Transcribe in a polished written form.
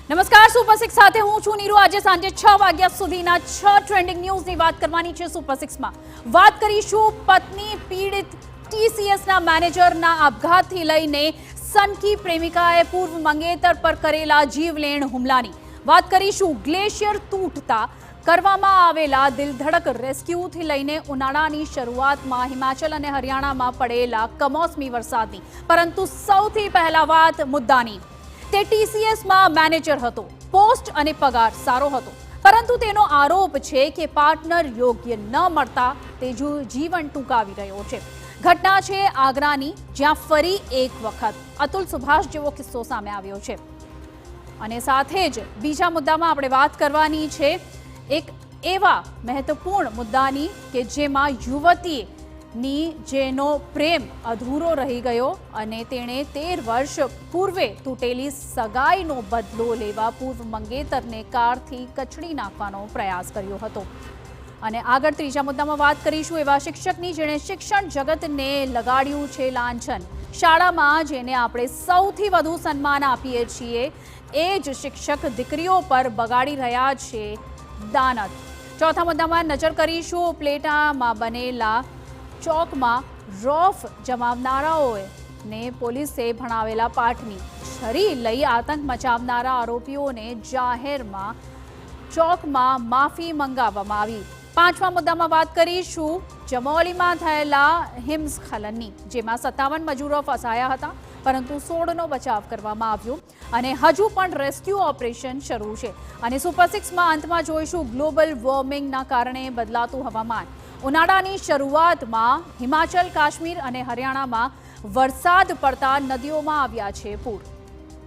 નમસ્કાર, સુપર 6 સાથે હું છું નીરુ। આજે સાંજે 6 વાગ્યા સુધીના 6 ટ્રેન્ડિંગ ન્યૂઝની વાત કરવાની છે। સુપર 6માં વાત કરીશું પત્ની પીડિત ટીસીએસના મેનેજરના આપઘાતથી લઈને સનકી પ્રેમિકાએ પૂર્વ મંગેતર પર કરેલા જીવલેણ હુમલાની। વાત કરીશું ગ્લેશિયર તૂટતા કરવામાં આવેલા દિલધડક રેસ્ક્યુથી લઈને ઉનાળાની શરૂઆતમાં હિમાચલ અને હરિયાણામાં પડેલા કમોસમી વરસાદની। પરંતુ સૌથી પહેલા વાત મુદ્દાની। તે ટીસીએસમાં મેનેજર હતો, પોસ્ટ અને પગાર સારો હતો, પરંતુ તેનો આરોપ છે કે પાર્ટનર યોગ્ય ન મળતા તે જીવન ટૂંકાવી રહ્યો છે। ઘટના છે આગ્રાની, જ્યાં ફરી એક વખત અતુલ સુભાષ જેવો કિસ્સો સામે આવ્યો છે। અને સાથે જ બીજા મુદ્દામાં આપણે વાત કરવાની છે એક એવા મહત્વપૂર્ણ મુદ્દાની કે જેમાં યુવતીની જેનો પ્રેમ અધૂરો રહી ગયો અને તેણે 13 વર્ષ પૂર્વે તૂટેલી સગાઈનો બદલો લેવા પૂર્વ મંગેતરને કારથી કચડી નાખવાનો પ્રયાસ કર્યો હતો। અને આગળ ત્રીજા મુદ્દામાં વાત કરીશું એવા શિક્ષકની જેણે શિક્ષણ જગતને લગાડ્યું છે લાંછન। શાળામાં જેને આપણે સૌથી વધુ સન્માન આપીએ છીએ એ જ શિક્ષક દીકરીઓ પર બગાડી રહ્યા છે દાનત। ચોથા મુદ્દામાં નજર કરીશું પ્લેટામાં બનેલા ચોકમાં રોફ જમાવનારાઓને પોલીસે ભણાવેલા પાઠની। છરી લઈ આતંક મચાવનારા આરોપીઓને જાહેરમાં ચોકમાં માફી મંગાવવામાં આવી। પાંચમા મુદ્દામાં વાત કરીશું જમોલીમાં થયેલા હિમસ્ખલનની, જેમાં 57 મજૂરો ફસાયા હતા, પરંતુ 16નો બચાવ કરવામાં આવ્યો અને હજુ પણ રેસ્ક્યુ ઓપરેશન શરૂ છે। અને સુપર 6માં અંતમાં જોઈશું ગ્લોબલ વોર્મિંગના કારણે બદલાતું હવામાન। ઉનાળાની શરૂઆતમાં હિમાચલ, કાશ્મીર અને હરિયાણામાં વરસાદ પડતા નદીઓમાં આવ્યા છે પૂર।